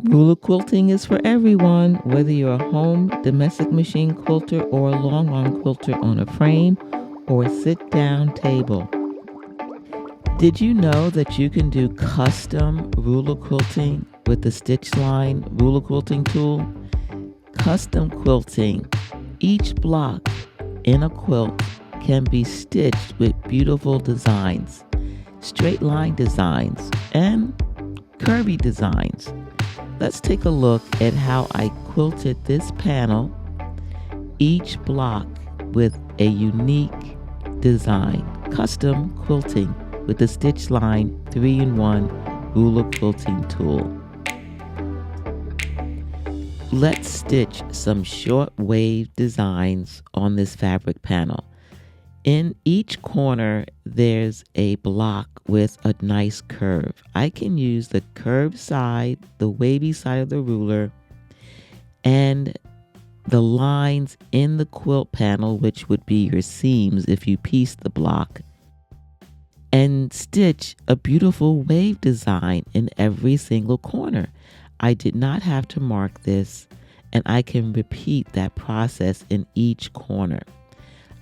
Ruler quilting is for everyone, whether you're a home domestic machine quilter or a long arm quilter on a frame or a sit down table. Did you know that you can do custom ruler quilting with the STITCHLINE ruler quilting tool? Custom quilting. Each block in a quilt can be stitched with beautiful designs, straight line designs, and curvy designs. Let's take a look at how I quilted this panel, each block with a unique design. Custom quilting with the STITCHLINE 3-in-1 ruler quilting tool. Let's stitch some short wave designs on this fabric panel. In each corner, there's a block with a nice curve. I can use the curved side, the wavy side of the ruler, and the lines in the quilt panel, which would be your seams if you piece the block, and stitch a beautiful wave design in every single corner. I did not have to mark this, and I can repeat that process in each corner.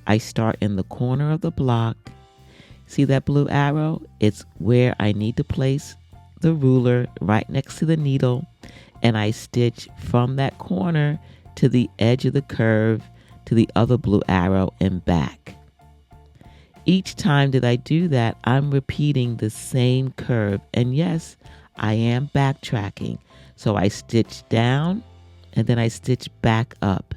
I start in the corner of the block. See that blue arrow? It's where I need to place the ruler right next to the needle, and I stitch from that corner to the edge of the curve to the other blue arrow and back. Each time that I do that, I'm repeating the same curve, and yes, I am backtracking. So I stitch down and then I stitch back up.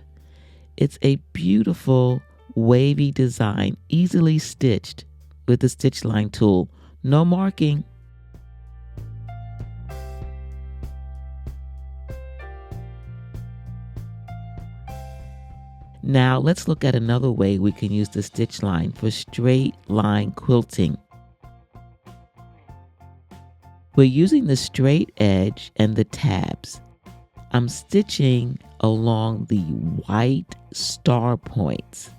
It's a beautiful wavy design, easily stitched with the STITCHLINE tool. No marking. Now let's look at another way we can use the STITCHLINE for straight line quilting. We're using the straight edge and the tabs. I'm stitching along the white star points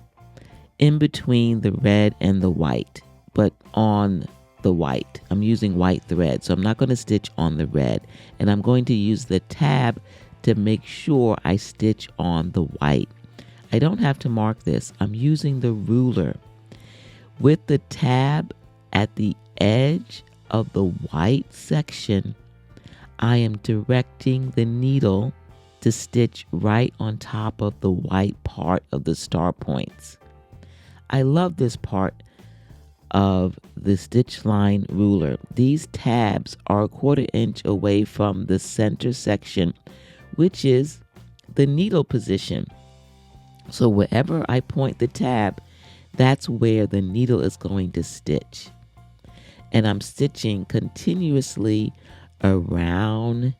in between the red and the white, but on the white. I'm using white thread, so I'm not going to stitch on the red, and I'm going to use the tab to make sure I stitch on the white. I don't have to mark this. I'm using the ruler. With the tab at the edge of the white section, I am directing the needle to stitch right on top of the white part of the star points. I love this part of the STITCHLINE ruler. These tabs are a 1/4 inch away from the center section, which is the needle position. So wherever I point the tab, that's where the needle is going to stitch. And I'm stitching continuously around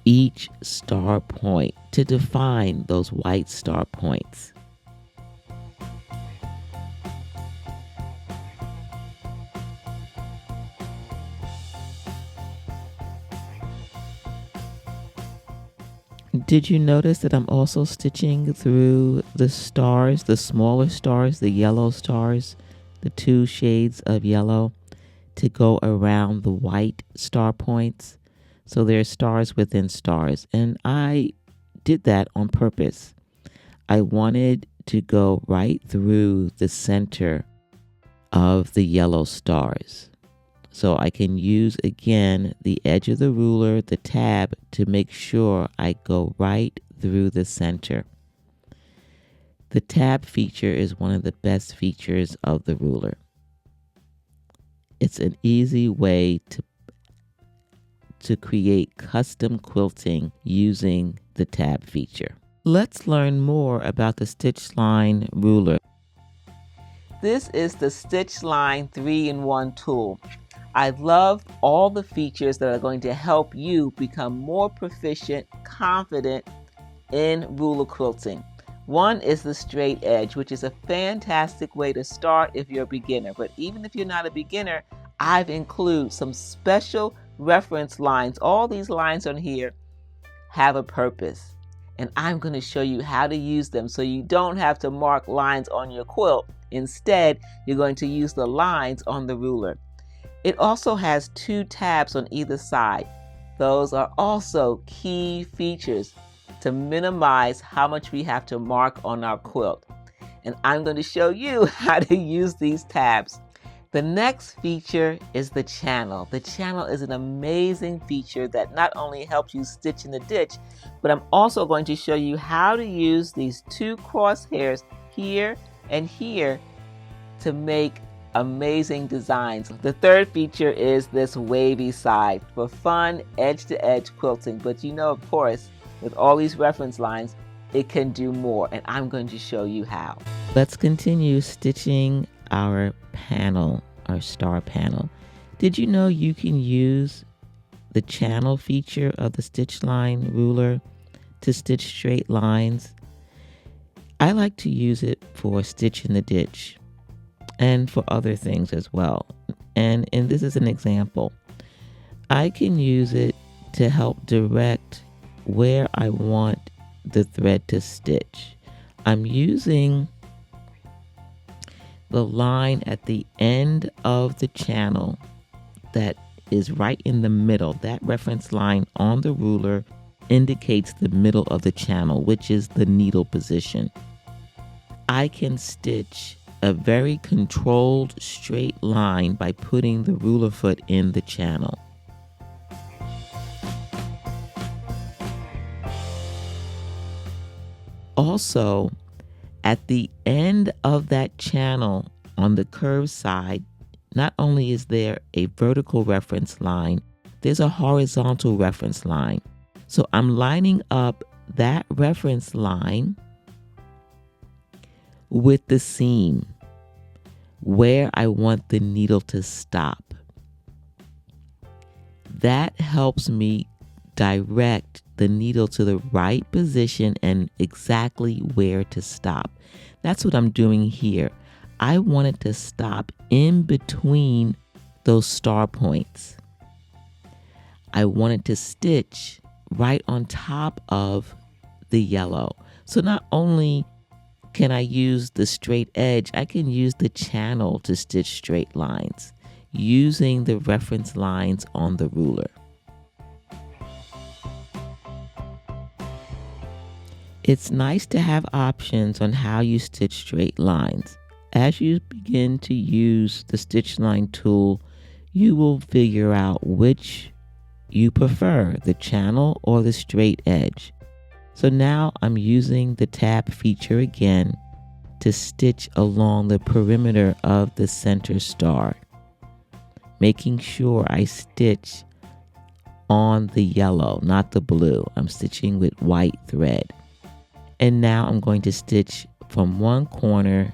each star point to define those white star points. Did you notice that I'm also stitching through the stars, the smaller stars, the yellow stars, the 2 shades of yellow, to go around the white star points? So there are stars within stars, and I did that on purpose. I wanted to go right through the center of the yellow stars. So I can use again the edge of the ruler, the tab, to make sure I go right through the center. The tab feature is one of the best features of the ruler. It's an easy way to create custom quilting using the tab feature. Let's learn more about the STITCHLINE ruler. This is the STITCHLINE 3-in-1 tool. I love all the features that are going to help you become more proficient, confident in ruler quilting. One is the straight edge, which is a fantastic way to start if you're a beginner. But even if you're not a beginner, I've included some special reference lines. All these lines on here have a purpose, and I'm going to show you how to use them so you don't have to mark lines on your quilt. Instead, you're going to use the lines on the ruler. It also has 2 tabs on either side. Those are also key features to minimize how much we have to mark on our quilt. And I'm going to show you how to use these tabs. The next feature is the channel. The channel is an amazing feature that not only helps you stitch in the ditch, but I'm also going to show you how to use these two crosshairs here and here to make amazing designs. The third feature is this wavy side for fun edge-to-edge quilting. But you know, of course, with all these reference lines, it can do more, and I'm going to show you how. Let's continue stitching our panel, our star panel. Did you know you can use the channel feature of the STITCHLINE ruler to stitch straight lines? I like to use it for stitch in the ditch and for other things as well. And this is an example. I can use it to help direct where I want the thread to stitch. I'm using the line at the end of the channel that is right in the middle. That reference line on the ruler indicates the middle of the channel, which is the needle position. I can stitch a very controlled straight line by putting the ruler foot in the channel. Also, at the end of that channel on the curved side, not only is there a vertical reference line, there's a horizontal reference line. So I'm lining up that reference line with the seam where I want the needle to stop. That helps me direct the needle to the right position and exactly where to stop. That's what I'm doing here. I want it to stop in between those star points. I want it to stitch right on top of the yellow. So not only can I use the straight edge, I can use the channel to stitch straight lines using the reference lines on the ruler. It's nice to have options on how you stitch straight lines. As you begin to use the STITCHLINE tool, you will figure out which you prefer, the channel or the straight edge. So now I'm using the tab feature again to stitch along the perimeter of the center star, making sure I stitch on the yellow, not the blue. I'm stitching with white thread. And now I'm going to stitch from one corner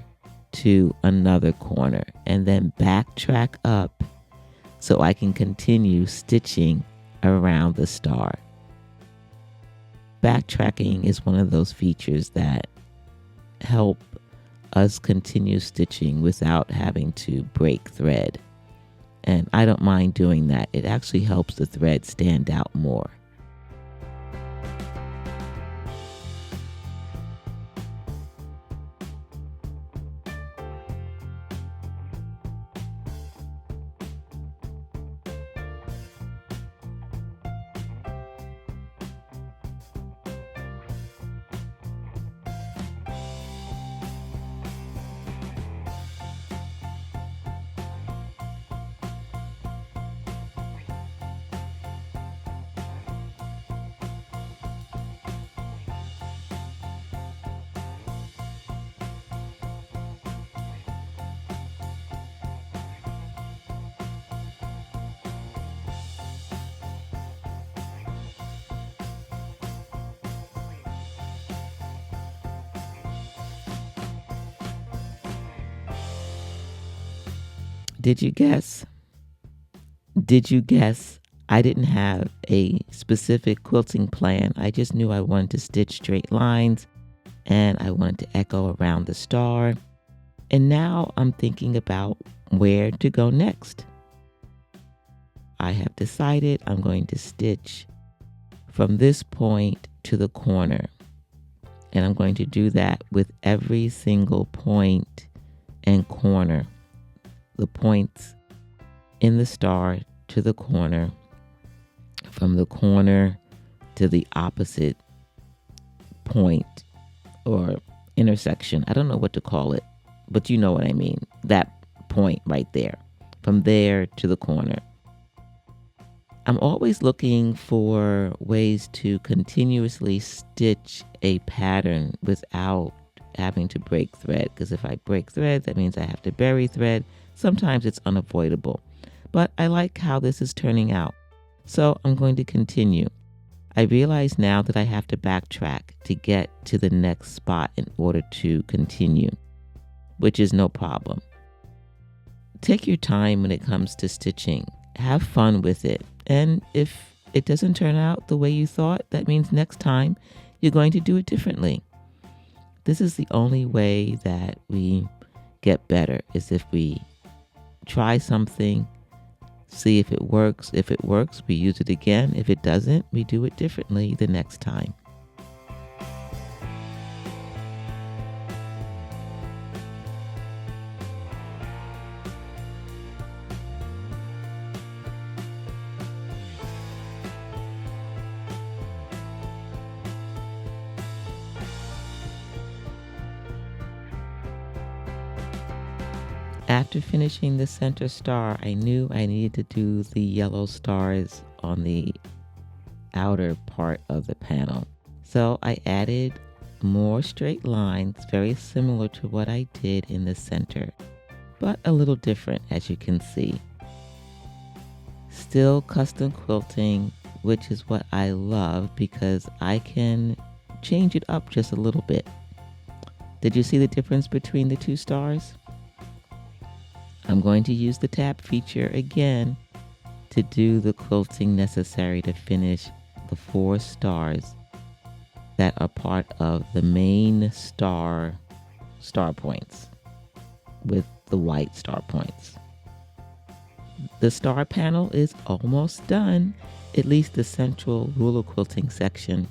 to another corner and then backtrack up so I can continue stitching around the star. Backtracking is one of those features that help us continue stitching without having to break thread. And I don't mind doing that. It actually helps the thread stand out more. Did you guess? Did you guess I didn't have a specific quilting plan? I just knew I wanted to stitch straight lines and I wanted to echo around the star. And now I'm thinking about where to go next. I have decided I'm going to stitch from this point to the corner. And I'm going to do that with every single point and corner. The points in the star to the corner from the corner to the opposite point or intersection. I don't know what to call it, but you know what I mean. That point right there, from there to the corner. I'm always looking for ways to continuously stitch a pattern without having to break thread, because if I break thread, that means I have to bury thread. Sometimes it's unavoidable, but I like how this is turning out, so I'm going to continue. I realize now that I have to backtrack to get to the next spot in order to continue, which is no problem. Take your time when it comes to stitching. Have fun with it. And if it doesn't turn out the way you thought, that means next time you're going to do it differently. This is the only way that we get better, is if we try something, see if it works. If it works, we use it again. If it doesn't, we do it differently the next time. After finishing the center star, I knew I needed to do the yellow stars on the outer part of the panel. So I added more straight lines, very similar to what I did in the center, but a little different, as you can see. Still custom quilting, which is what I love because I can change it up just a little bit. Did you see the difference between the two stars? I'm going to use the tab feature again to do the quilting necessary to finish the 4 stars that are part of the main star points with the white star points. The star panel is almost done, at least the central ruler quilting section.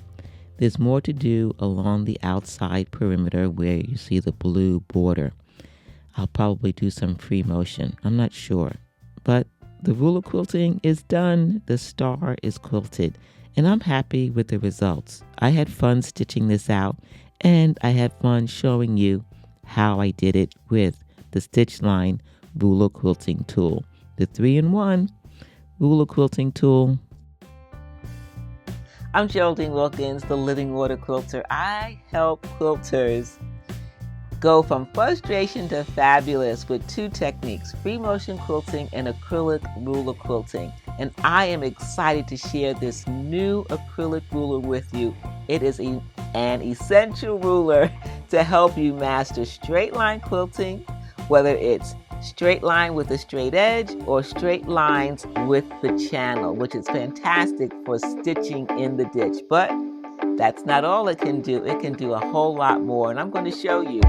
There's more to do along the outside perimeter where you see the blue border. I'll probably do some free motion. I'm not sure. But the ruler quilting is done. The star is quilted. And I'm happy with the results. I had fun stitching this out. And I had fun showing you how I did it with the STITCHLINE ruler quilting tool. The 3-in-1 ruler quilting tool. I'm Geraldine Wilkins, the Living Water Quilter. I help quilters go from frustration to fabulous with 2 techniques, free motion quilting and acrylic ruler quilting. And I am excited to share this new acrylic ruler with you. It is an essential ruler to help you master straight line quilting, whether it's straight line with a straight edge or straight lines with the channel, which is fantastic for stitching in the ditch. But that's not all it can do. It can do a whole lot more, and I'm going to show you.